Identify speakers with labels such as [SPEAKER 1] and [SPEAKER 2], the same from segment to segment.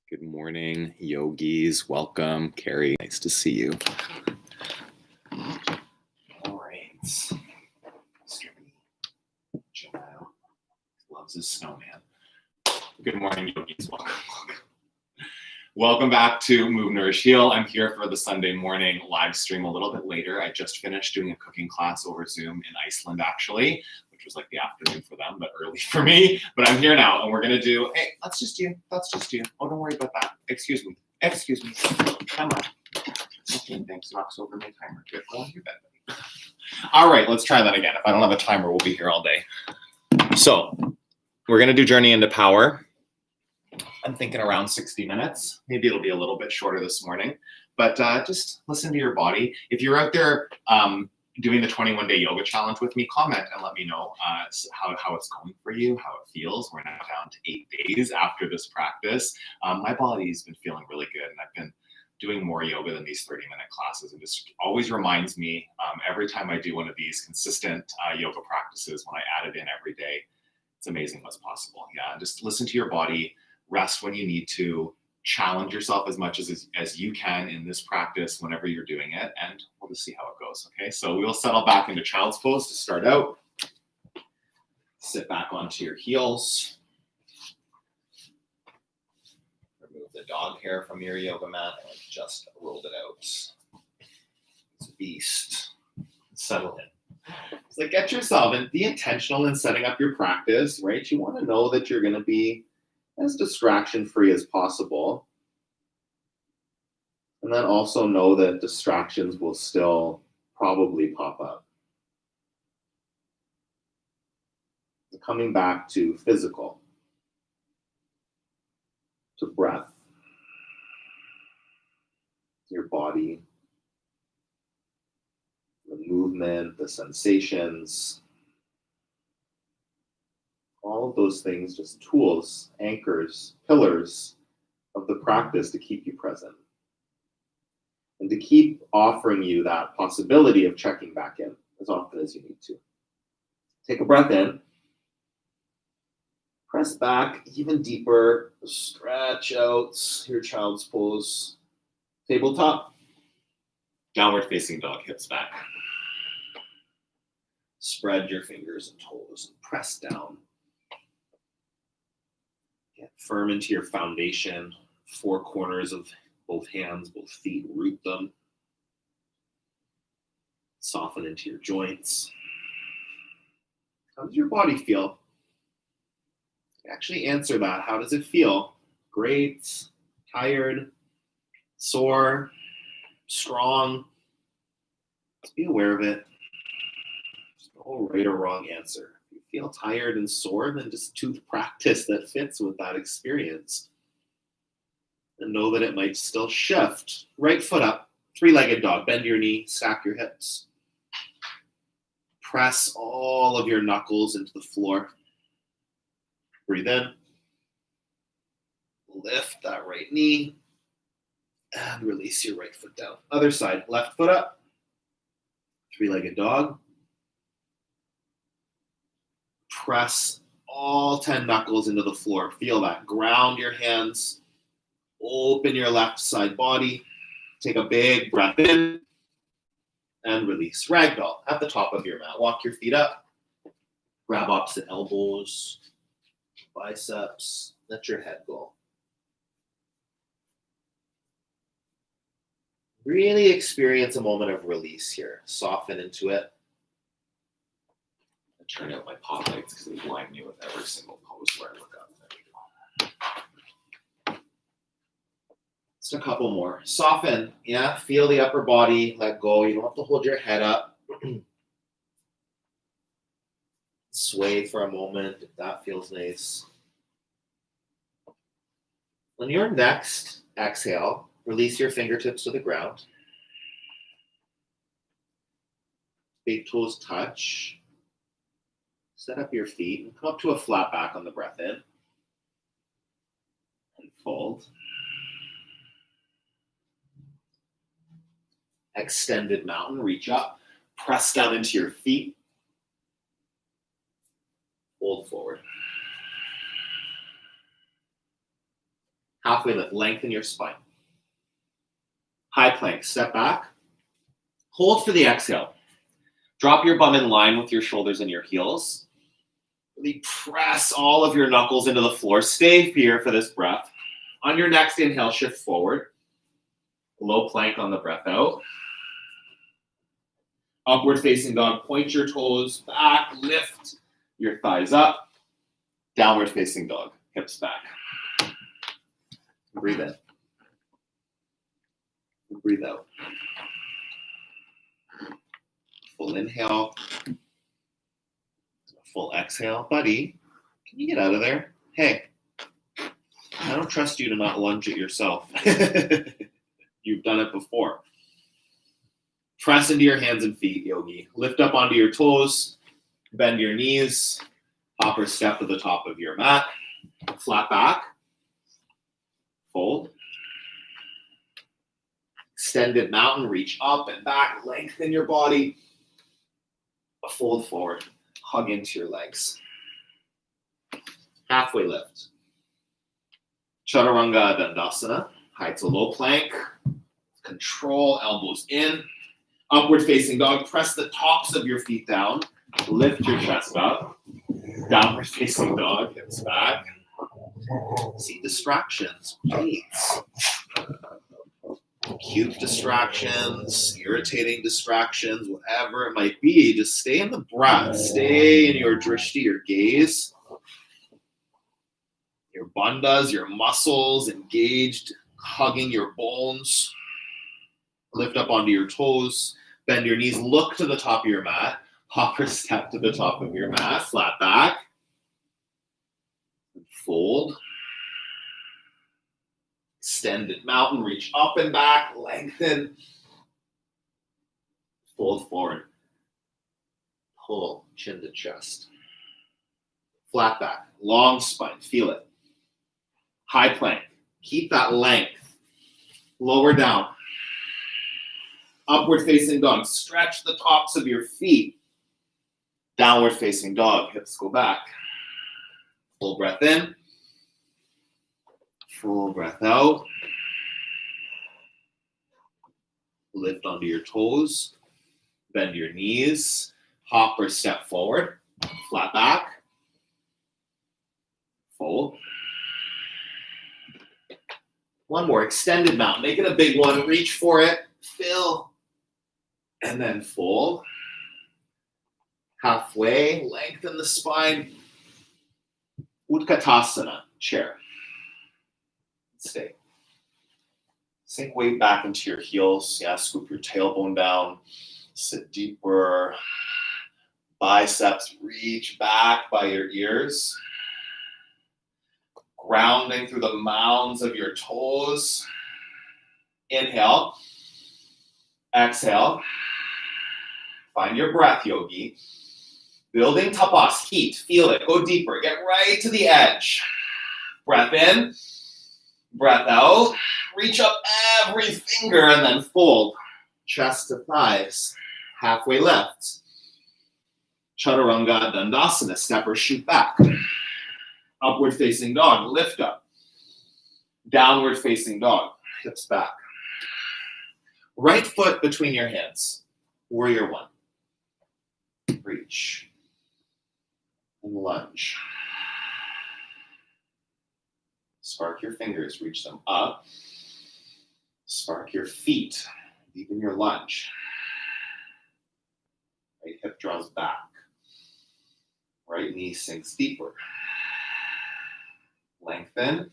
[SPEAKER 1] Good morning, yogis. Welcome. Carrie, nice to see you. All right. Mr. Janelle loves his snowman. Good morning, yogis. Welcome back to Move, Nourish, Heal. I'm here for the Sunday morning live stream a little bit later. I just finished doing a cooking class over Zoom in Iceland, actually, which was like the afternoon for them, but early for me. But I'm here now, and we're gonna do, hey, that's just you. Oh, don't worry about that. Excuse me. Come on. Okay, thanks. Knocks over my timer. Good. Go on your bed, buddy. All right, let's try that again. If I don't have a timer, we'll be here all day. So we're gonna do Journey into Power. I'm thinking around 60 minutes. Maybe it'll be a little bit shorter this morning, but just listen to your body. If you're out there doing the 21-day yoga challenge with me, comment and let me know how it's going for you, how it feels. We're now down to 8 days after this practice. My body's been feeling really good, and I've been doing more yoga than these 30-minute classes. It just always reminds me every time I do one of these consistent yoga practices, when I add it in every day, it's amazing what's possible. Yeah, just listen to your body. Rest when you need to, challenge yourself as much as you can in this practice whenever you're doing it, and we'll just see how it goes, okay? So we'll settle back into child's pose to start out. Sit back onto your heels. Remove the dog hair from your yoga mat and just rolled it out. It's a beast. Settle in. It's like, get yourself and be intentional in setting up your practice, right? You want to know that you're going to be as distraction-free as possible. And then also know that distractions will still probably pop up. Coming back to physical, to breath, your body, the movement, the sensations, all of those things, just tools, anchors, pillars of the practice to keep you present. And to keep offering you that possibility of checking back in as often as you need to. Take a breath in. Press back even deeper. Stretch out your child's pose. Tabletop. Downward facing dog, hips back. Spread your fingers and toes and press down. Get firm into your foundation, four corners of both hands, both feet, root them. Soften into your joints. How does your body feel? Actually answer that. How does it feel? Great, tired, sore, strong? Just be aware of it. There's no right or wrong answer. Feel tired and sore, then just choose practice that fits with that experience. And know that it might still shift. Right foot up, three-legged dog. Bend your knee, stack your hips. Press all of your knuckles into the floor. Breathe in. Lift that right knee. And release your right foot down. Other side, left foot up. Three-legged dog. Press all 10 knuckles into the floor. Feel that. Ground your hands. Open your left side body. Take a big breath in. And release. Ragdoll at the top of your mat. Walk your feet up. Grab opposite elbows. Biceps. Let your head go. Really experience a moment of release here. Soften into it. Turn out my pop lights because they blind me with every single pose where I look up. There we go. Just a couple more. Soften. Yeah, feel the upper body. Let go. You don't have to hold your head up. Sway for a moment if that feels nice. On your next exhale, release your fingertips to the ground. Big toes touch. Set up your feet and come up to a flat back on the breath in. And fold. Extended mountain, reach up. Press down into your feet. Fold forward. Halfway lift, lengthen your spine. High plank, step back. Hold for the exhale. Drop your bum in line with your shoulders and your heels. Really press all of your knuckles into the floor. Stay here for this breath. On your next inhale, shift forward. Low plank on the breath out. Upward facing dog, point your toes back, lift your thighs up. Downward facing dog, hips back. Breathe in. Breathe out. Full inhale. Full exhale. Buddy, can you get out of there? Hey, I don't trust you to not lunge it yourself. You've done it before. Press into your hands and feet, yogi. Lift up onto your toes. Bend your knees. Hop or step to the top of your mat. Flat back. Fold. Extended mountain. Reach up and back. Lengthen your body. Fold forward. Hug into your legs. Halfway lift. Chaturanga Dandasana. High to low plank. Control, elbows in. Upward facing dog. Press the tops of your feet down. Lift your chest up. Downward facing dog. Hips back. See distractions. Please. Cute distractions, irritating distractions, whatever it might be, just stay in the breath. Stay in your drishti, your gaze. Your bandhas, your muscles engaged, hugging your bones. Lift up onto your toes. Bend your knees. Look to the top of your mat. Hop or step to the top of your mat. Flat back. Fold. Extended mountain, reach up and back, lengthen. Fold forward. Pull, chin to chest. Flat back, long spine, feel it. High plank, keep that length. Lower down. Upward facing dog, stretch the tops of your feet. Downward facing dog, hips go back. Full breath in. Full breath out. Lift onto your toes. Bend your knees. Hop or step forward. Flat back. Fold. One more. Extended mountain. Make it a big one. Reach for it. Fill. And then fold. Halfway. Lengthen the spine. Utkatasana. Chair. Stay. Sink weight back into your heels. Yeah, scoop your tailbone down. Sit deeper. Biceps reach back by your ears. Grounding through the mounds of your toes. Inhale. Exhale. Find your breath, yogi. Building tapas, heat. Feel it. Go deeper. Get right to the edge. Breath in. Breath out, reach up every finger and then fold. Chest to thighs, halfway lift. Chaturanga Dandasana, step or shoot back. Upward facing dog, lift up. Downward facing dog, hips back. Right foot between your hands, warrior one. Reach and lunge. Spark your fingers, reach them up. Spark your feet, deepen your lunge. Right hip draws back. Right knee sinks deeper. Lengthen.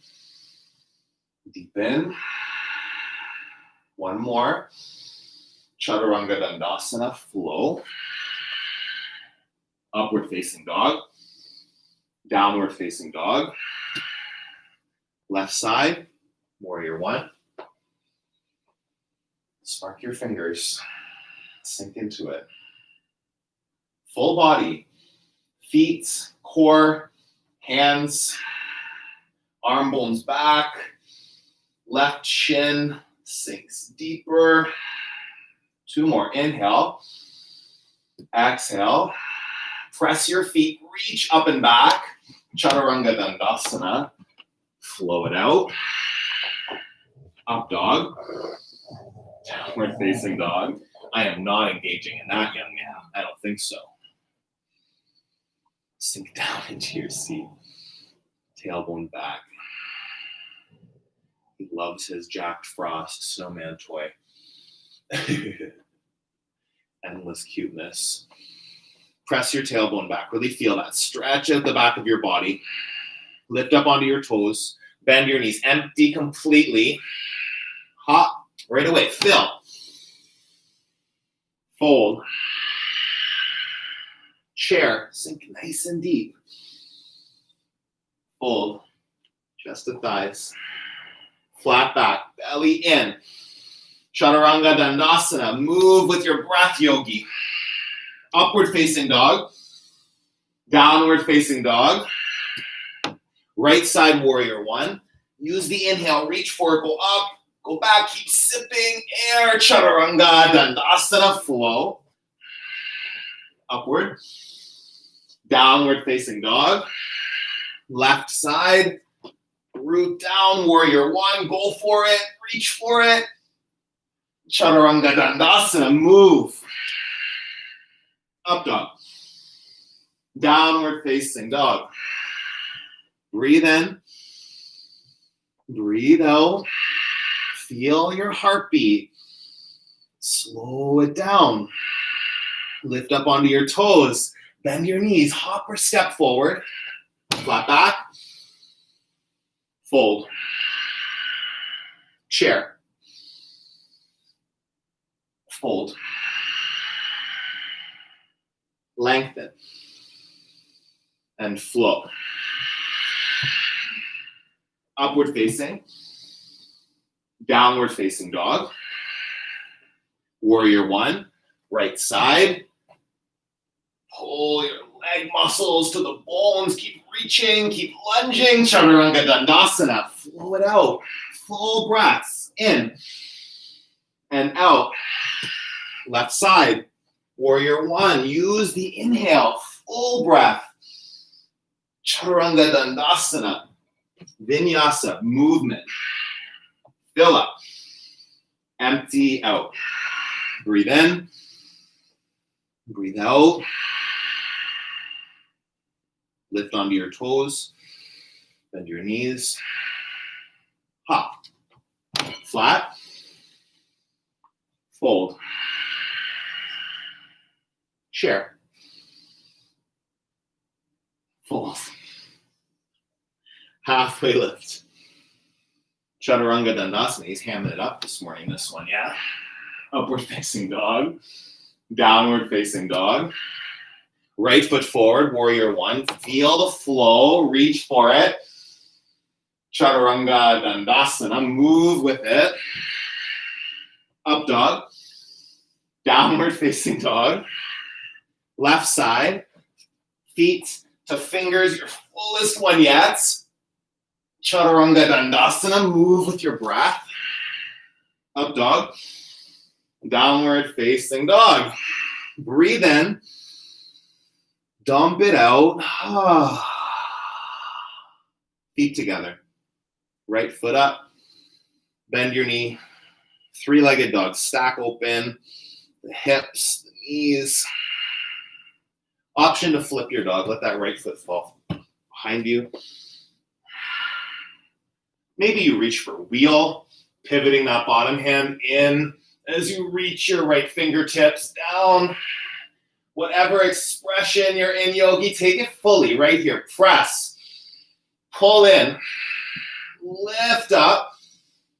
[SPEAKER 1] Deepen. One more. Chaturanga Dandasana, flow. Upward facing dog. Downward facing dog. Left side, warrior one. Spark your fingers, sink into it. Full body, feet, core, hands, arm bones back, left shin sinks deeper. Two more, inhale, exhale. Press your feet, reach up and back. Chaturanga Dandasana. Flow it out. Up dog. Downward facing dog. I am not engaging in that, young man. I don't think so. Sink down into your seat. Tailbone back. He loves his Jack Frost snowman toy. Endless cuteness. Press your tailbone back. Really feel that. Stretch out the back of your body. Lift up onto your toes. Bend your knees. Empty completely. Hop. Right away. Fill. Fold. Chair. Sink nice and deep. Fold. Chest to thighs. Flat back. Belly in. Chaturanga Dandasana. Move with your breath, yogi. Upward facing dog. Downward facing dog. Right side warrior one. Use the inhale. Reach forward. Go up. Go back. Keep sipping air. Chaturanga Dandasana. Flow. Upward. Downward facing dog. Left side. Root down. Warrior one. Go for it. Reach for it. Chaturanga Dandasana. Move. Up dog. Downward facing dog. Breathe in. Breathe out. Feel your heartbeat. Slow it down. Lift up onto your toes. Bend your knees. Hop or step forward. Flat back. Fold. Chair. Fold. Lengthen. And flow. Upward facing. Downward facing dog. Warrior one. Right side. Pull your leg muscles to the bones. Keep reaching. Keep lunging. Chaturanga Dandasana. Flow it out. Full breaths. In. And out. Left side. Warrior one. Use the inhale. Full breath. Chaturanga Dandasana. Vinyasa. Movement. Fill up. Empty out. Breathe in. Breathe out. Lift onto your toes. Bend your knees. Hop. Flat. Fold. Chair. Fold. Halfway lift. Chaturanga Dandasana. He's hamming it up this morning, this one, yeah? Upward facing dog. Downward facing dog. Right foot forward, warrior one. Feel the flow. Reach for it. Chaturanga Dandasana. Move with it. Up dog. Downward facing dog. Left side. Feet to fingers. Your fullest one yet. Chaturanga Dandasana. Move with your breath. Up dog. Downward facing dog. Breathe in. Dump it out. Feet together. Right foot up. Bend your knee. Three-legged dog. Stack open. The hips, the knees. Option to flip your dog. Let that right foot fall behind you. Maybe you reach for wheel, pivoting that bottom hand in as you reach your right fingertips down. Whatever expression you're in, yogi, take it fully right here. Press. Pull in. Lift up.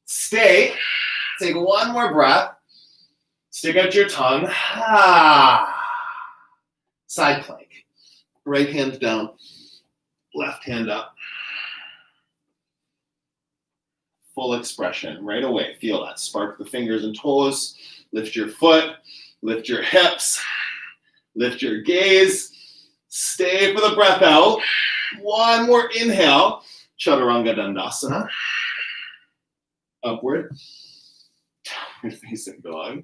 [SPEAKER 1] Stay. Take one more breath. Stick out your tongue. Side plank. Right hand down. Left hand up. Full expression right away. Feel that. Spark the fingers and toes. Lift your foot. Lift your hips. Lift your gaze. Stay for the breath out. One more inhale. Chaturanga Dandasana. Upward. Downward facing dog.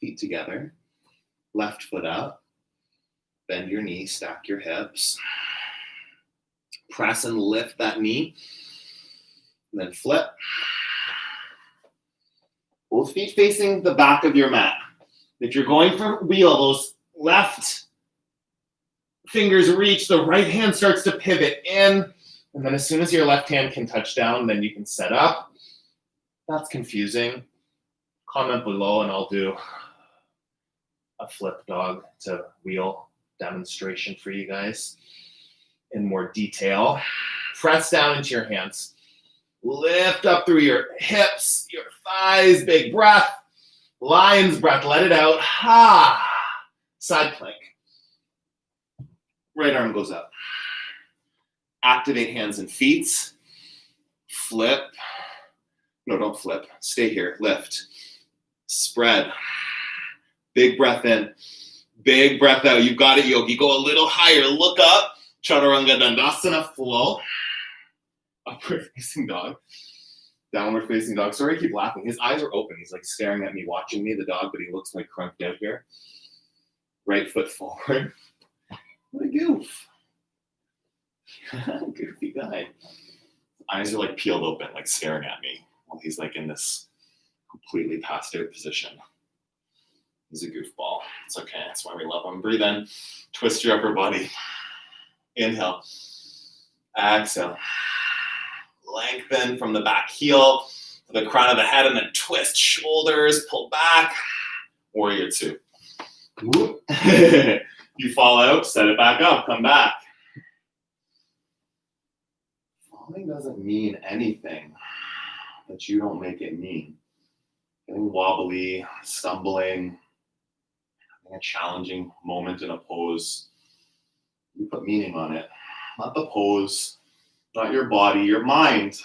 [SPEAKER 1] Feet together. Left foot up. Bend your knees. Stack your hips. Press and lift that knee. And then flip. Both feet facing the back of your mat. If you're going for wheel, those left fingers reach, the right hand starts to pivot in. And then as soon as your left hand can touch down, then you can set up. That's confusing. Comment below and I'll do a flip dog to wheel demonstration for you guys in more detail. Press down into your hands. Lift up through your hips, your thighs, big breath. Lion's breath, let it out. Ha! Side plank. Right arm goes up. Activate hands and feet. Flip. No, don't flip. Stay here. Lift. Spread. Big breath in. Big breath out. You've got it, yogi. Go a little higher. Look up. Chaturanga Dandasana. Flow. Upward facing dog. Downward facing dog. Sorry, I keep laughing. His eyes are open. He's like staring at me, watching me, the dog, but he looks like crunked out here. Right foot forward. What a goof. Goofy guy. Eyes are like peeled open, like staring at me while he's like in this completely passed out position. He's a goofball. It's okay. That's why we love him. Breathe in. Twist your upper body. Inhale. Exhale. Lengthen from the back heel to the crown of the head and then twist shoulders, pull back. Warrior two. You fall out, set it back up, come back. Falling doesn't mean anything that you don't make it mean. Getting wobbly, stumbling, having a challenging moment in a pose, you put meaning on it. Not the pose. Not your body, your mind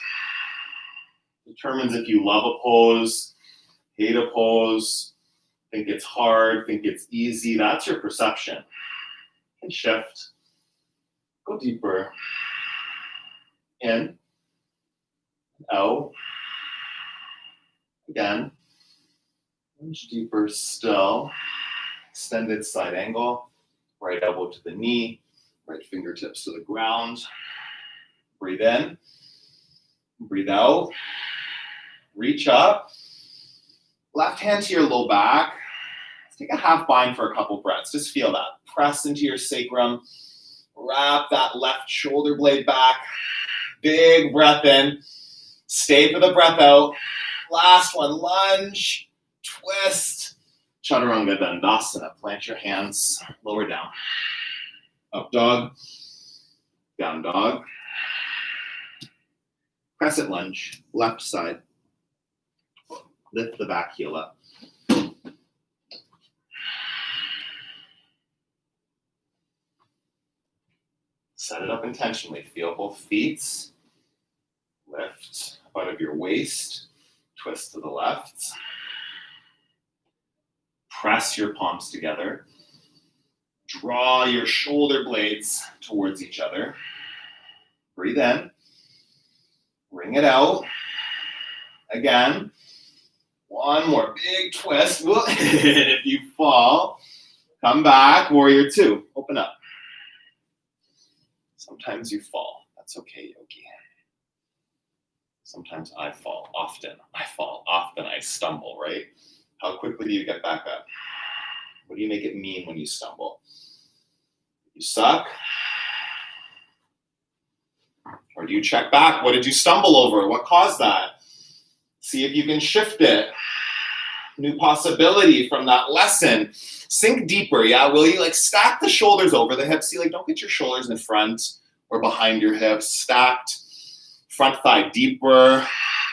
[SPEAKER 1] determines if you love a pose, hate a pose, think it's hard, think it's easy. That's your perception. You can shift. Go deeper. In. Out. Again. Much deeper still. Extended side angle. Right elbow to the knee. Right fingertips to the ground. Breathe in, breathe out, reach up, left hand to your low back. Let's take a half bind for a couple breaths. Just feel that. Press into your sacrum, wrap that left shoulder blade back. Big breath in, stay for the breath out. Last one, lunge, twist, Chaturanga Dandasana. Plant your hands, lower down. Up dog, down dog. Crescent lunge, left side. Lift the back heel up. Set it up intentionally. Feel both feet. Lift out of your waist. Twist to the left. Press your palms together. Draw your shoulder blades towards each other. Breathe in. Bring it out. Again. One more big twist. If you fall, come back. Warrior two. Open up. Sometimes you fall. That's okay, yogi. Sometimes I fall. Often. I fall. Often I stumble, right? How quickly do you get back up? What do you make it mean when you stumble? You suck? Or do you check back? What did you stumble over? What caused that? See if you can shift it. New possibility from that lesson. Sink deeper, yeah? Will you like stack the shoulders over the hips? See, like don't get your shoulders in front or behind your hips. Stacked. Front thigh deeper.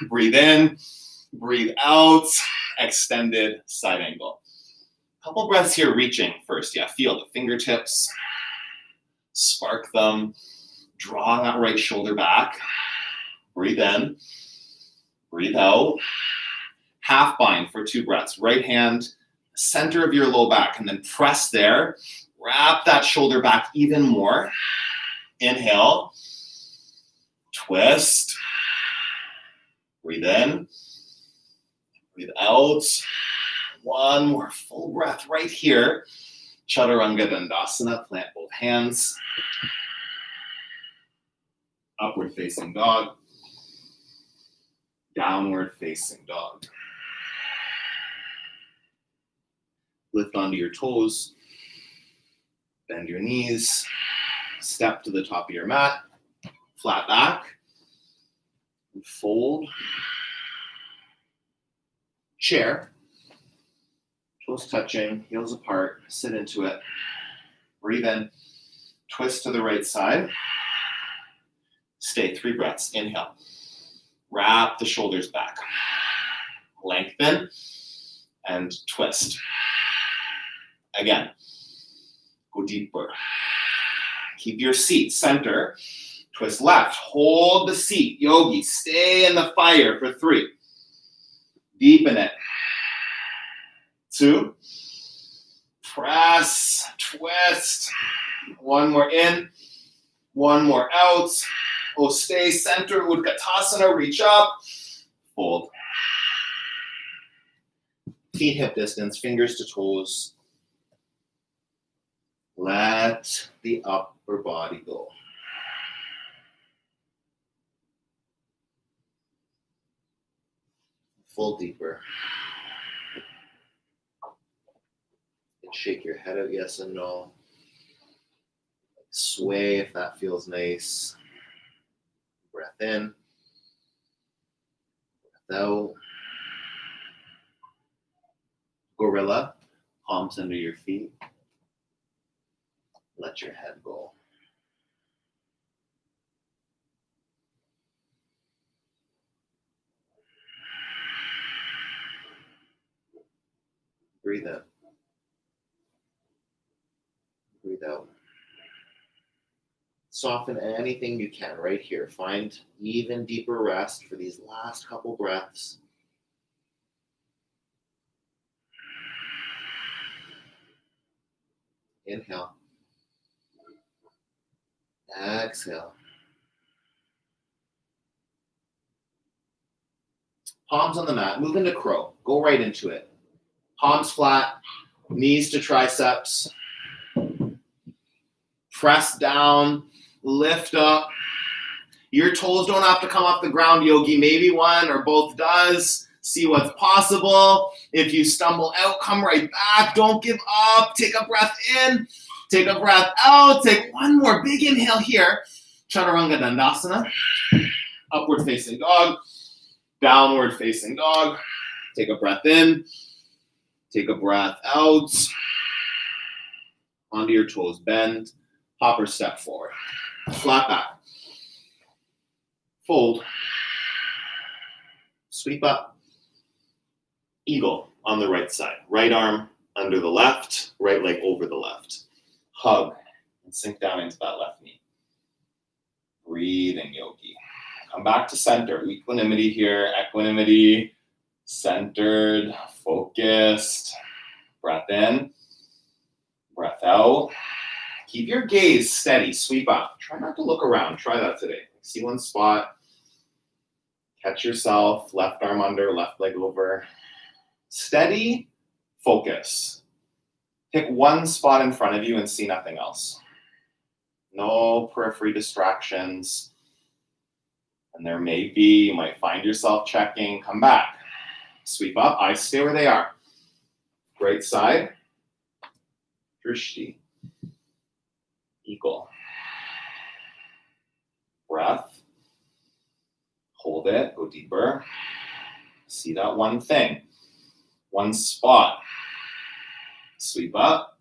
[SPEAKER 1] Breathe in. Breathe out. Extended side angle. Couple breaths here reaching first. Yeah, feel the fingertips. Spark them. Draw that right shoulder back. Breathe in. Breathe out. Half bind for 2 breaths. Right hand, center of your low back, and then press there. Wrap that shoulder back even more. Inhale. Twist. Breathe in. Breathe out. One more full breath right here. Chaturanga Dandasana. Plant both hands. Upward facing dog. Downward facing dog. Lift onto your toes. Bend your knees. Step to the top of your mat. Flat back. And fold. Chair. Toes touching, heels apart. Sit into it. Breathe in. Twist to the right side. Stay 3 breaths. Inhale. Wrap the shoulders back. Lengthen and twist. Again. Go deeper. Keep your seat center. Twist left. Hold the seat. Yogi, stay in the fire for 3. Deepen it. 2. Press. Twist. 1 more in. 1 more out. Oh, stay center. Utkatasana. Reach up. Fold. Feet hip distance. Fingers to toes. Let the upper body go. Fold deeper. And shake your head out, yes and no. Sway if that feels nice. Breath in. Breath out. Gorilla. Palms under your feet. Let your head go. Breathe in. Breathe out. Soften anything you can right here. Find even deeper rest for these last couple breaths. Inhale. Exhale. Palms on the mat. Move into crow. Go right into it. Palms flat. Knees to triceps. Press down. Lift up. Your toes don't have to come off the ground, Yogi. Maybe one or both does. See what's possible. If you stumble out, come right back. Don't give up. Take a breath in. Take a breath out. Take 1 more big inhale here. Chaturanga Dandasana. Upward facing dog. Downward facing dog. Take a breath in. Take a breath out. Onto your toes. Bend. Hop or step forward. Flat back. Fold. Sweep up. Eagle on the right side. Right arm under the left. Right leg over the left. Hug and sink down into that left knee. Breathe in, Yogi. Come back to center. Equanimity here. Equanimity. Centered. Focused. Breath in. Breath out. Keep your gaze steady. Sweep up. Try not to look around. Try that today. See one spot. Catch yourself. Left arm under. Left leg over. Steady. Focus. Pick one spot in front of you and see nothing else. No periphery distractions. And there may be, you might find yourself checking. Come back. Sweep up. Eyes stay where they are. Right side. Drishti. Eagle. Breath. Hold it. Go deeper. See that one thing. One spot. Sweep up.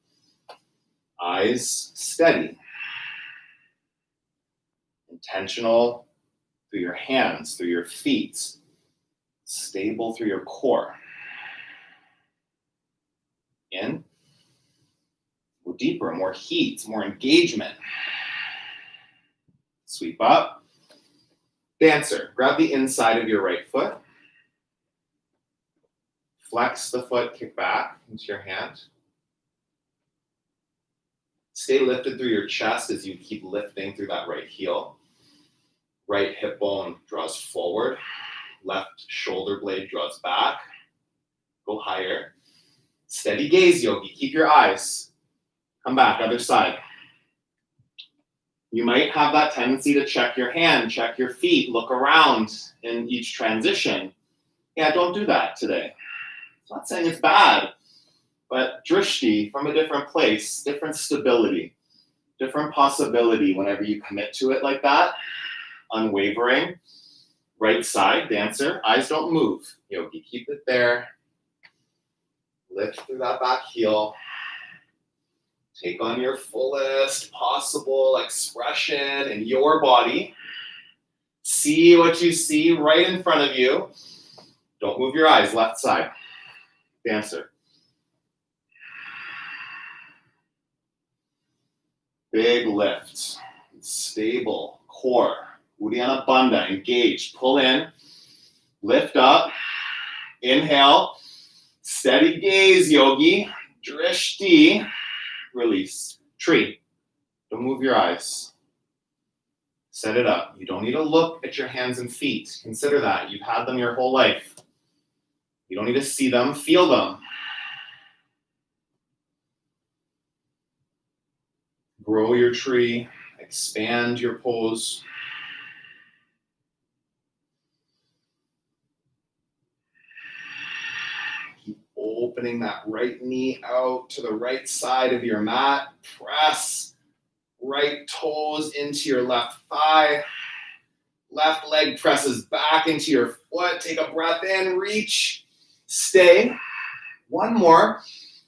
[SPEAKER 1] Eyes steady. Intentional through your hands, through your feet. Stable through your core. In. Go deeper, more heat, more engagement. Sweep up. Dancer. Grab the inside of your right foot. Flex the foot, kick back into your hand. Stay lifted through your chest as you keep lifting through that right heel. Right hip bone draws forward. Left shoulder blade draws back. Go higher. Steady gaze, Yogi. Keep your eyes. Come back, other side. You might have that tendency to check your hand, check your feet, look around in each transition. Yeah, don't do that today. I'm not saying it's bad, but drishti from a different place, different stability, different possibility whenever you commit to it like that, unwavering. Right side, dancer, eyes don't move. Yogi, keep it there. Lift through that back heel. Take on your fullest possible expression in your body. See what you see right in front of you. Don't move your eyes, left side. Dancer. Big lift. Stable core. Uddiyana Bandha, engaged. Pull in. Lift up. Inhale. Steady gaze, yogi. Drishti. Release. Tree. Don't move your eyes. Set it up. You don't need to look at your hands and feet. Consider that. You've had them your whole life. You don't need to see them. Feel them. Grow your tree. Expand your pose. Keep opening that right knee out to the right side of your mat. Press right toes into your left thigh. Left leg presses back into your foot. Take a breath in, reach, stay. One more.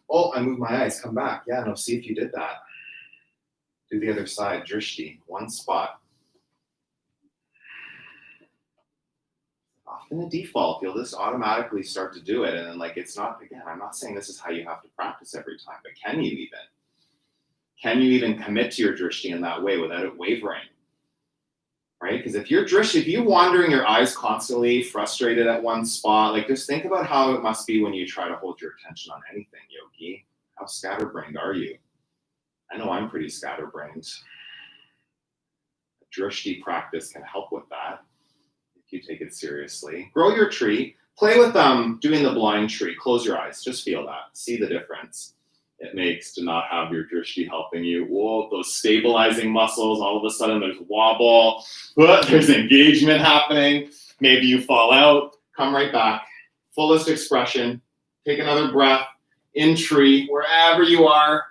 [SPEAKER 1] Oh, I moved my eyes, come back. Yeah, no, see if you did that. Do the other side, drishti, one spot. Often the default, you'll just automatically start to do it. And then it's not, again, I'm not saying this is how you have to practice every time, but can you even? Can you even commit to your drishti in that way without it wavering? Right? Because if you're wandering your eyes constantly, frustrated at one spot, just think about how it must be when you try to hold your attention on anything, yogi. How scatterbrained are you? I know I'm pretty scatterbrained. Drishti practice can help with that if you take it seriously. Grow your tree. Play with doing the blind tree. Close your eyes. Just feel that. See the difference it makes to not have your drishti helping you. Whoa, those stabilizing muscles, all of a sudden there's wobble, there's engagement happening. Maybe you fall out, come right back. Fullest expression. Take another breath in tree, wherever you are,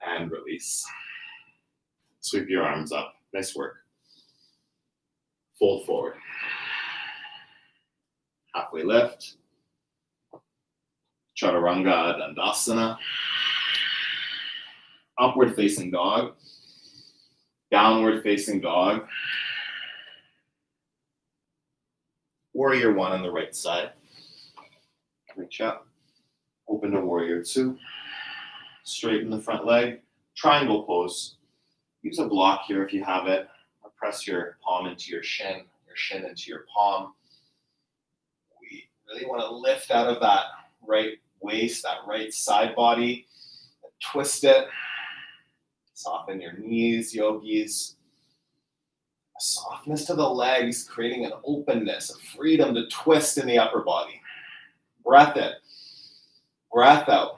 [SPEAKER 1] and release. Sweep your arms up. Nice work. Fold forward. Halfway lift. Chaturanga Dandasana. Upward facing dog. Downward facing dog. Warrior one on the right side. Reach up. Open to warrior two. Straighten the front leg. Triangle pose. Use a block here if you have it. Or press your palm into your shin into your palm. We really want to lift out of that right waist, that right side body. Twist it. Soften your knees, yogis. A softness to the legs, creating an openness, a freedom to twist in the upper body. Breath in. Breath out.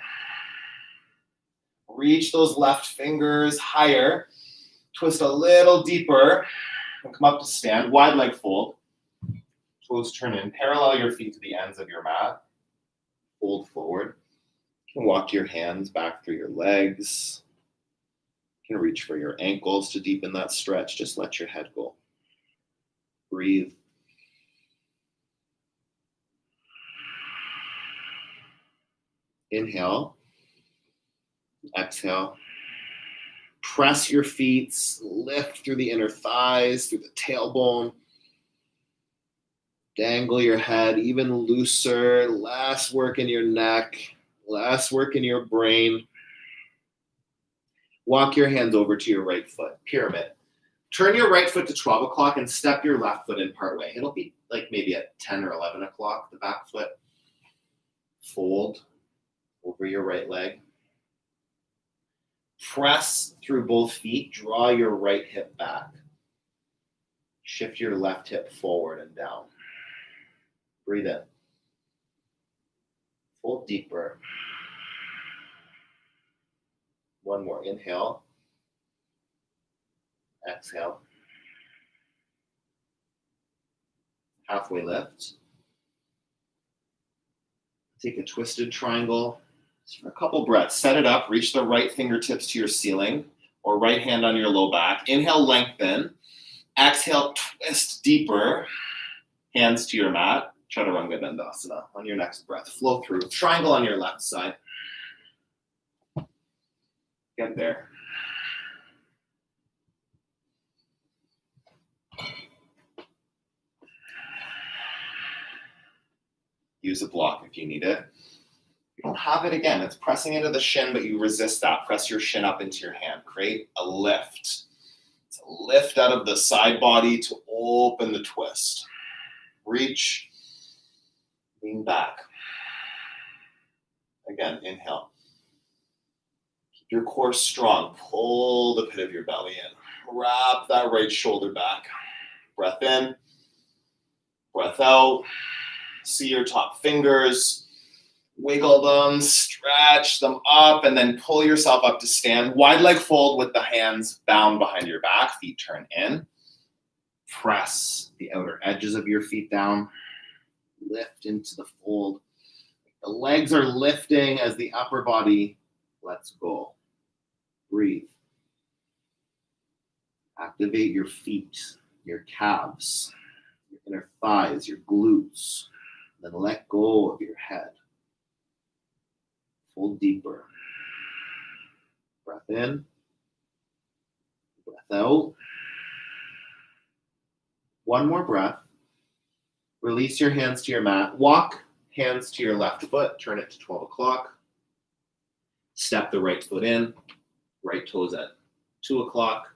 [SPEAKER 1] Reach those left fingers higher. Twist a little deeper. And come up to stand. Wide leg fold. Toes turn in. Parallel your feet to the ends of your mat. Fold forward. You can walk your hands back through your legs. You can reach for your ankles to deepen that stretch. Just let your head go. Breathe. Inhale. Exhale. Press your feet, lift through the inner thighs, through the tailbone. Dangle your head even looser. Less work in your neck, less work in your brain. Walk your hands over to your right foot, pyramid. Turn your right foot to 12 o'clock and step your left foot in part way. It'll be maybe at 10 or 11 o'clock, the back foot. Fold over your right leg. Press through both feet. Draw your right hip back. Shift your left hip forward and down. Breathe in. Fold deeper. One more. Inhale. Exhale. Halfway lift. Take a twisted triangle. Just for a couple breaths. Set it up. Reach the right fingertips to your ceiling or right hand on your low back. Inhale, lengthen. Exhale, twist deeper. Hands to your mat. Chaturanga Dandasana on your next breath. Flow through. Triangle on your left side. Get there. Use a block if you need it. You don't have it again. It's pressing into the shin, but you resist that. Press your shin up into your hand. Create a lift. It's a lift out of the side body to open the twist. Reach. Lean back. Again, inhale. Keep your core strong. Pull the pit of your belly in. Wrap that right shoulder back. Breath in. Breath out. See your top fingers. Wiggle them, stretch them up, and then pull yourself up to stand. Wide leg fold with the hands bound behind your back. Feet turn in. Press the outer edges of your feet down. Lift into the fold. The legs are lifting as the upper body lets go. Breathe. Activate your feet, your calves, your inner thighs, your glutes. Then let go of your head. Fold deeper. Breath in. Breath out. One more breath. Release your hands to your mat. Walk hands to your left foot. Turn it to 12 o'clock. Step the right foot in. Right toes at 2 o'clock.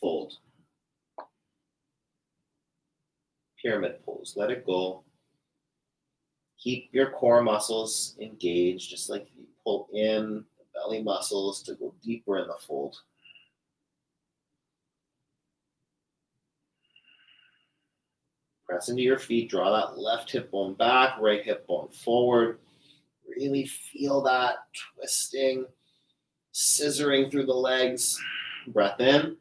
[SPEAKER 1] Fold. Pyramid pose. Let it go. Keep your core muscles engaged, just like you pull in the belly muscles to go deeper in the fold. Press into your feet. Draw that left hip bone back, right hip bone forward. Really feel that twisting, scissoring through the legs. Breath in.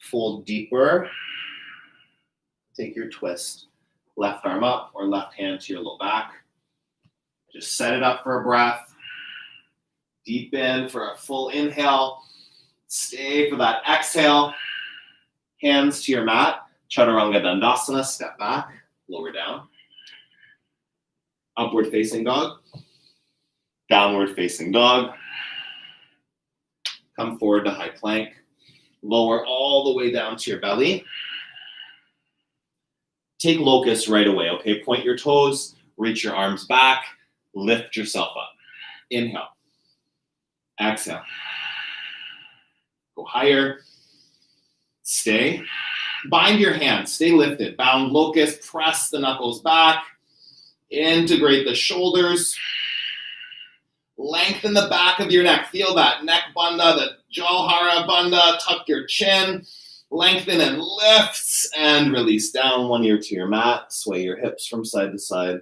[SPEAKER 1] Fold deeper. Take your twist. Left arm up or left hand to your low back. Just set it up for a breath. Deep in for a full inhale. Stay for that exhale. Hands to your mat. Chaturanga Dandasana. Step back. Lower down. Upward facing dog. Downward facing dog. Come forward to high plank. Lower all the way down to your belly. Take locust right away, okay? Point your toes, reach your arms back, lift yourself up. Inhale. Exhale. Go higher. Stay. Bind your hands, stay lifted. Bound locust, press the knuckles back. Integrate the shoulders. Lengthen the back of your neck. Feel that neck bandha, the Jalhara bandha. Tuck your chin. Lengthen and lifts and release down. One ear to your mat. Sway your hips from side to side.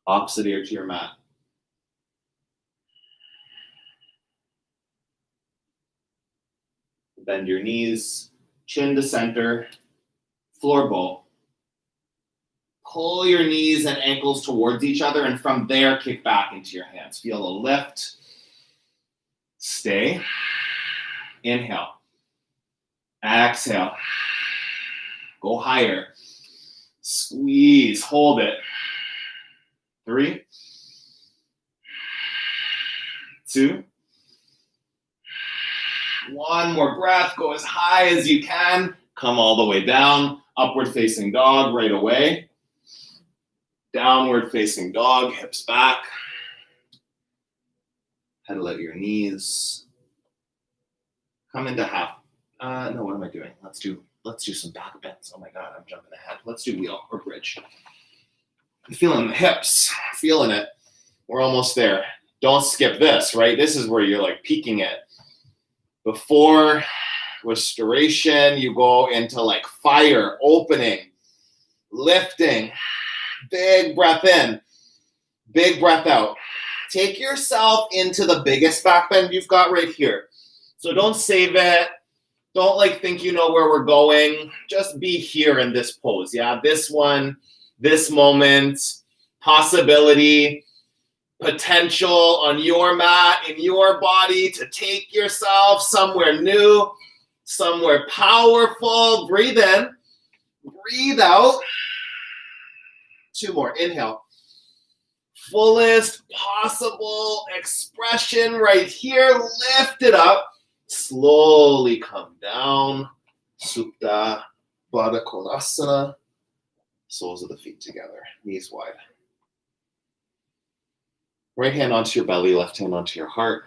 [SPEAKER 1] Opposite ear to your mat. Bend your knees, chin to center, floor bow. Pull your knees and ankles towards each other, and from there, kick back into your hands. Feel a lift. Stay. Inhale. Exhale. Go higher. Squeeze. Hold it. 3, 2, 1 more breath. Go as high as you can. Come all the way down. Upward facing dog right away. Downward facing dog. Hips back. Pedal out your knees. Come into half. No, what am I doing? Let's do some back bends. Oh my God, I'm jumping ahead. Let's do wheel or bridge. I'm feeling the hips, feeling it. We're almost there. Don't skip this, right? This is where you're like peaking it. Before restoration, you go into like fire, opening, lifting. Big breath in, big breath out. Take yourself into the biggest back bend you've got right here. So don't save it. Don't like think you know where we're going. Just be here in this pose. Yeah, this one, this moment, possibility, potential on your mat, in your body to take yourself somewhere new, somewhere powerful. Breathe in, breathe out. 2 more. Inhale. Fullest possible expression right here. Lift it up. Slowly come down. Supta Baddha Konasana. Soles of the feet together. Knees wide. Right hand onto your belly. Left hand onto your heart.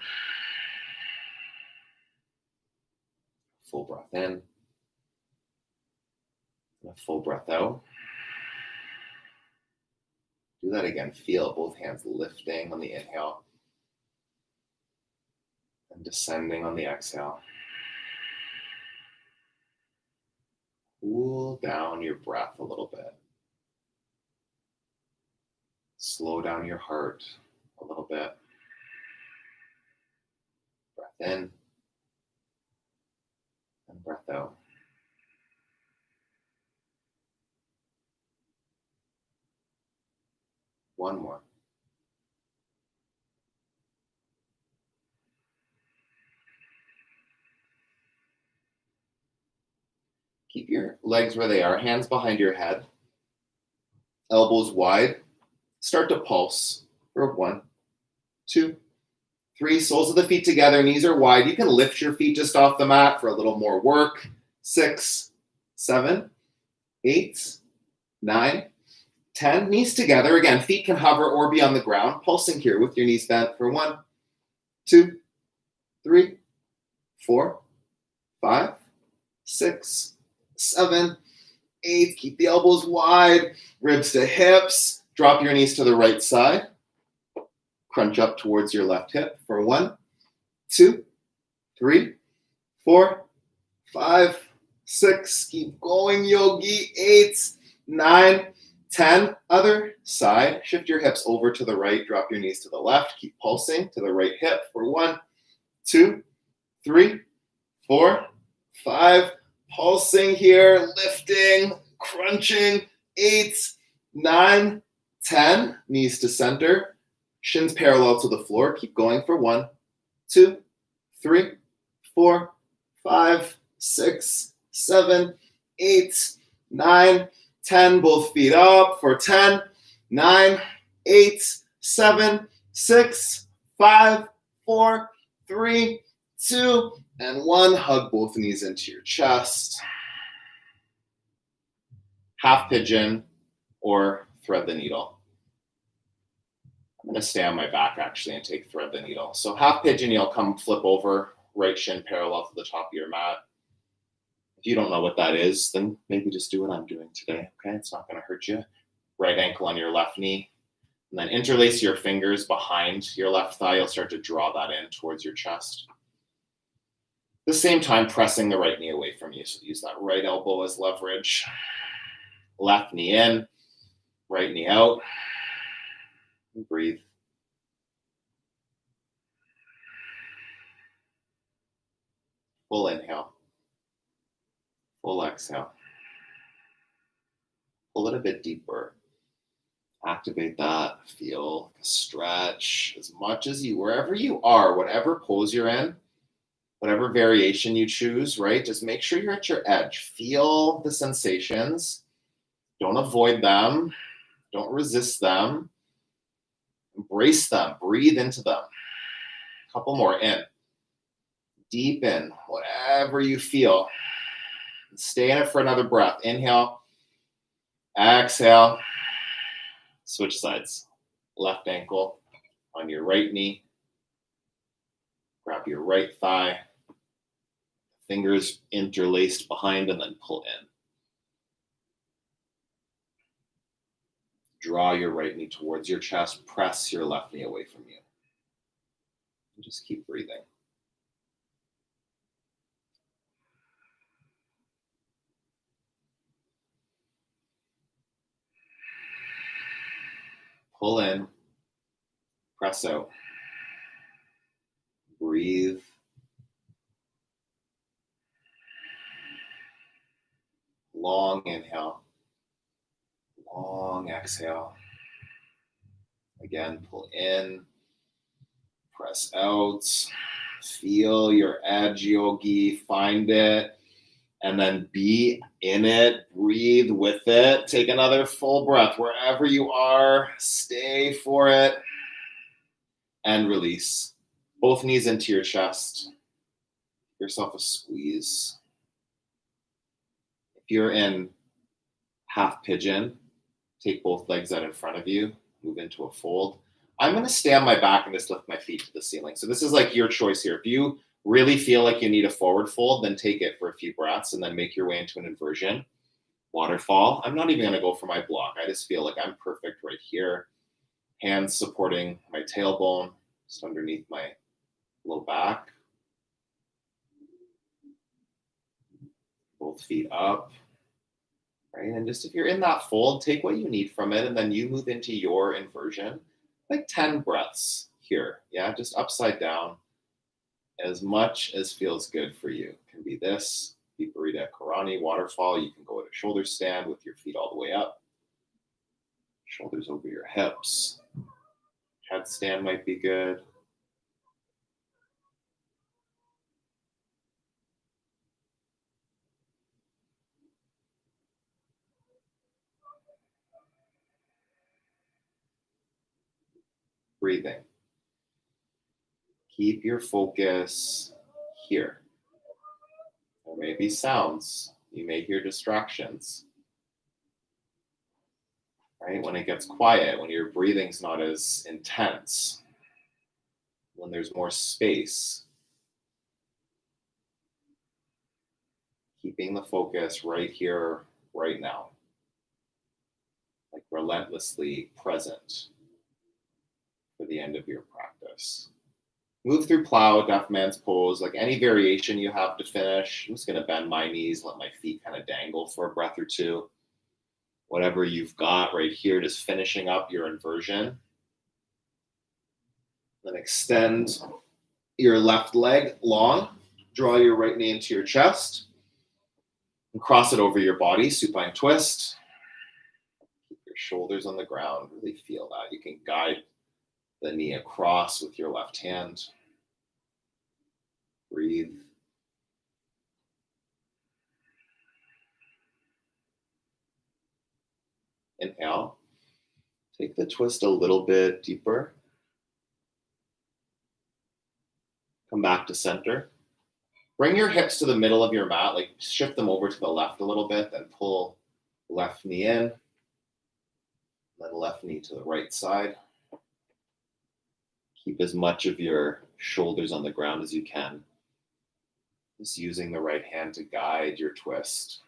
[SPEAKER 1] Full breath in. And a full breath out. Do that again. Feel both hands lifting on the inhale and descending on the exhale. Cool down your breath a little bit. Slow down your heart a little bit. Breath in and breath out. One more. Keep your legs where they are, hands behind your head, elbows wide. Start to pulse for 1, 2, 3. Soles of the feet together, knees are wide. You can lift your feet just off the mat for a little more work. 6, 7, 8, 9, 10. Knees together. Again, feet can hover or be on the ground. Pulsing here with your knees bent for 1, 2, 3, 4, 5, 6, 7, 8. Keep the elbows wide, ribs to hips. Drop your knees to the right side. Crunch up towards your left hip for 1, 2, 3, 4, 5, 6. Keep going, yogi. 8, 9, 10. Other side. Shift your hips over to the right. Drop your knees to the left. Keep pulsing to the right hip for 1, 2, 3, 4, 5. Pulsing here, lifting, crunching. 8, 9, 10. Knees to center. Shins parallel to the floor. Keep going for 1, 2, 3, 4, 5, 6, 7, 8, 9, 10. Both feet up for 10, 9, 8, 7, 6, 5, 4, 3, 2, and 1. Hug both knees into your chest. Half pigeon or thread the needle. I'm going to stay on my back actually and take thread the needle. So half pigeon, you'll come flip over, right shin parallel to the top of your mat. If you don't know what that is, then maybe just do what I'm doing today, okay? It's not going to hurt you. Right ankle on your left knee. And then interlace your fingers behind your left thigh. You'll start to draw that in towards your chest. At the same time, pressing the right knee away from you. So use that right elbow as leverage. Left knee in, right knee out. And breathe. Full inhale. Full exhale. Pull it a bit deeper. Activate that. Feel the stretch as much as you, wherever you are, whatever pose you're in, whatever variation you choose, right? Just make sure you're at your edge. Feel the sensations. Don't avoid them. Don't resist them. Embrace them. Breathe into them. A couple more in. Deep in, whatever you feel. Stay in it for another breath. Inhale. Exhale. Switch sides. Left ankle on your right knee. Grab your right thigh. Fingers interlaced behind and then pull in. Draw your right knee towards your chest. Press your left knee away from you. And just keep breathing. Pull in. Press out. Breathe. Long inhale. Long exhale. Again, pull in. Press out. Feel your edge, yogi. Find it. And then be in it. Breathe with it. Take another full breath wherever you are. Stay for it. And release. Both knees into your chest. Give yourself a squeeze. If you're in half pigeon, take both legs out in front of you. Move into a fold. I'm going to stay on my back and just lift my feet to the ceiling. So this is like your choice here. If you really feel like you need a forward fold, then take it for a few breaths and then make your way into an inversion. Waterfall. I'm not even going to go for my block. I just feel like I'm perfect right here. Hands supporting my tailbone, just underneath my low back. Both feet up. Right? And just if you're in that fold, take what you need from it and then you move into your inversion. Like 10 breaths here. Yeah, just upside down. As much as feels good for you. It can be this, Viparita Karani, waterfall. You can go at a shoulder stand with your feet all the way up. Shoulders over your hips. Headstand might be good. Breathing. Keep your focus here. There may be sounds. You may hear distractions. Right? When it gets quiet, when your breathing's not as intense, when there's more space. Keeping the focus right here, right now. Like relentlessly present for the end of your practice. Move through plow, deaf man's pose, like any variation you have to finish. I'm just going to bend my knees, let my feet kind of dangle for a breath or two. Whatever you've got right here, just finishing up your inversion. Then extend your left leg long. Draw your right knee into your chest. And cross it over your body, supine twist. Keep your shoulders on the ground. Really feel that. You can guide the knee across with your left hand. Breathe. Inhale. Take the twist a little bit deeper. Come back to center. Bring your hips to the middle of your mat, like shift them over to the left a little bit, then pull left knee in, then left knee to the right side. Keep as much of your shoulders on the ground as you can. Just using the right hand to guide your twist.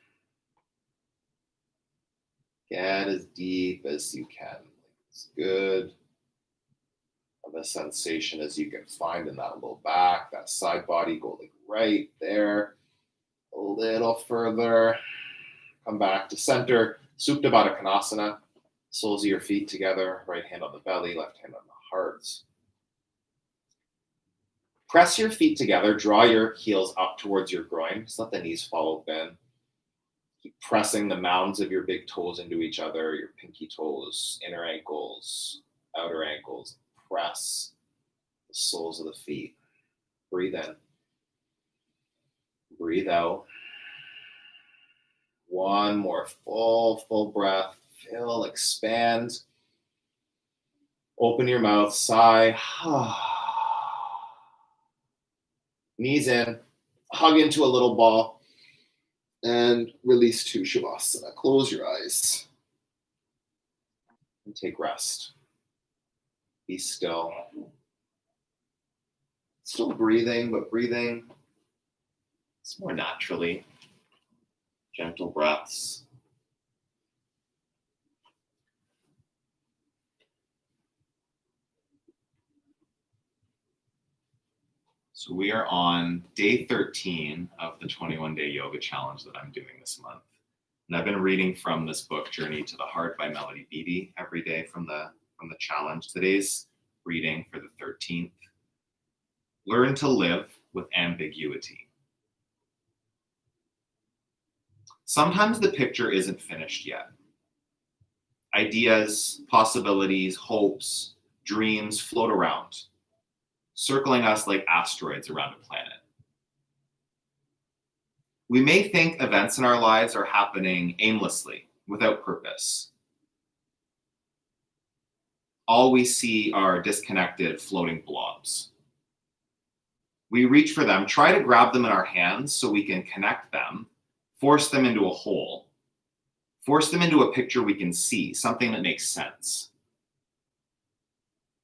[SPEAKER 1] Get as deep as you can. It's good. Of a sensation as you can find in that low back, that side body. Go like right there. A little further. Come back to center. Supta Baddha Konasana. Soles of your feet together. Right hand on the belly, left hand on the heart. Press your feet together. Draw your heels up towards your groin. Just let the knees fall open. Keep pressing the mounds of your big toes into each other. Your pinky toes, inner ankles, outer ankles. Press the soles of the feet. Breathe in. Breathe out. One more full breath. Fill, expand. Open your mouth, sigh. Knees in, hug into a little ball, and release to Savasana. Close your eyes and take rest. Be still. Still breathing, but breathing it's more naturally. Gentle breaths. So we are on day 13 of the 21-day yoga challenge that I'm doing this month. And I've been reading from this book, Journey to the Heart by Melody Beattie, every day from the challenge. Today's reading for the 13th. Learn to live with ambiguity. Sometimes the picture isn't finished yet. Ideas, possibilities, hopes, dreams float around, circling us like asteroids around a planet. We may think events in our lives are happening aimlessly, without purpose. All we see are disconnected, floating blobs. We reach for them, try to grab them in our hands so we can connect them, force them into a whole, force them into a picture we can see, something that makes sense.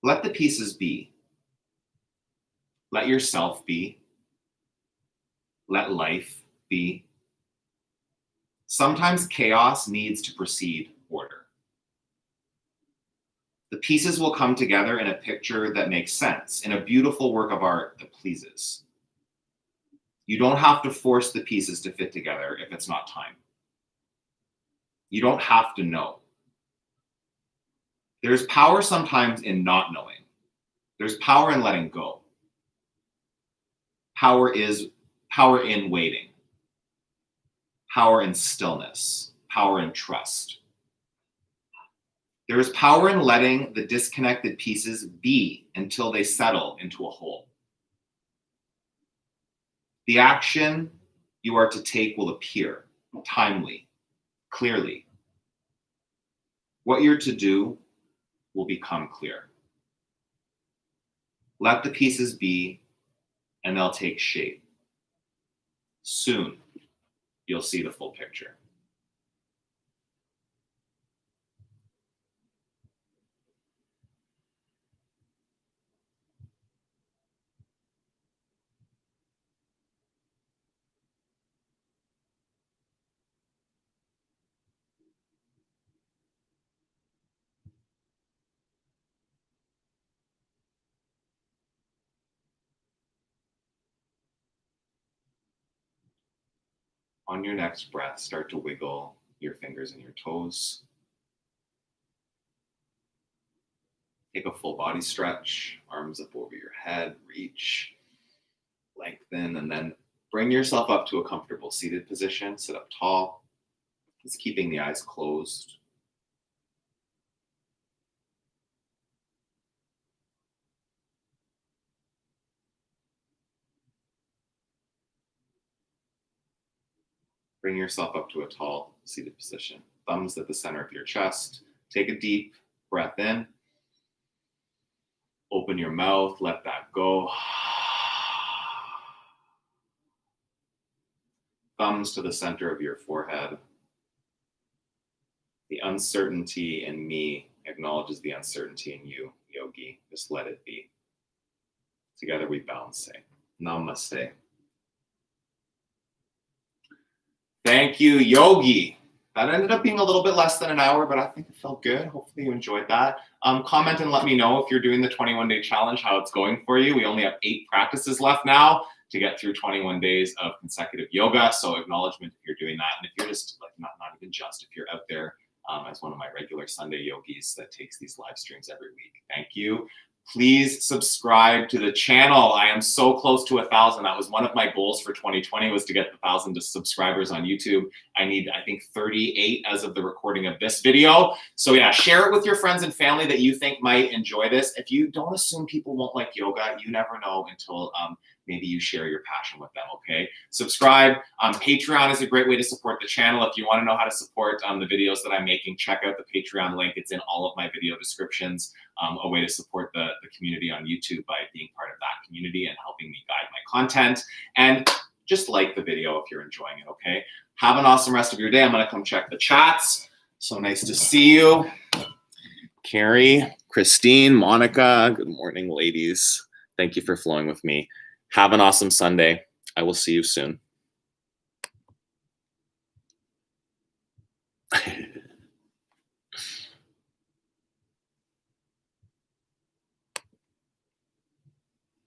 [SPEAKER 1] Let the pieces be. Let yourself be. Let life be. Sometimes chaos needs to precede order. The pieces will come together in a picture that makes sense, in a beautiful work of art that pleases. You don't have to force the pieces to fit together if it's not time. You don't have to know. There's power sometimes in not knowing. There's power in letting go. Power in waiting. Power in stillness. Power in trust. There is power in letting the disconnected pieces be until they settle into a whole. The action you are to take will appear timely, clearly. What you're to do will become clear. Let the pieces be, and they'll take shape. Soon, you'll see the full picture. On your next breath, start to wiggle your fingers and your toes. Take a full body stretch, arms up over your head, reach, lengthen, and then bring yourself up to a comfortable seated position. Sit up tall, just keeping the eyes closed. Bring yourself up to a tall seated position. Thumbs at the center of your chest. Take a deep breath in. Open your mouth, let that go. Thumbs to the center of your forehead. The uncertainty in me acknowledges the uncertainty in you, yogi. Just let it be. Together we bounce. Namaste. Thank you, yogi. That ended up being a little bit less than an hour, but I think it felt good. Hopefully you enjoyed that. Comment and let me know if you're doing the 21-day challenge, how it's going for you. We only have 8 practices left now to get through 21 days of consecutive yoga. So acknowledgement if you're doing that. And if you're just like, not even just, if you're out there as one of my regular Sunday yogis that takes these live streams every week, thank you. Please subscribe to the channel. I am so close to 1,000. That was one of my goals for 2020 was to get 1,000 subscribers on YouTube. I need, I think, 38 as of the recording of this video. So yeah, share it with your friends and family that you think might enjoy this. If you don't assume people won't like yoga, you never know until maybe you share your passion with them, okay? Subscribe. Patreon is a great way to support the channel. If you want to know how to support the videos that I'm making, check out the Patreon link. It's in all of my video descriptions. A way to support the community on YouTube by being part of that community and helping me guide my content. And just like the video if you're enjoying it, okay? Have an awesome rest of your day. I'm gonna come check the chats. So nice to see you. Carrie, Christine, Monica, good morning, ladies. Thank you for flowing with me. Have an awesome Sunday. I will see you soon.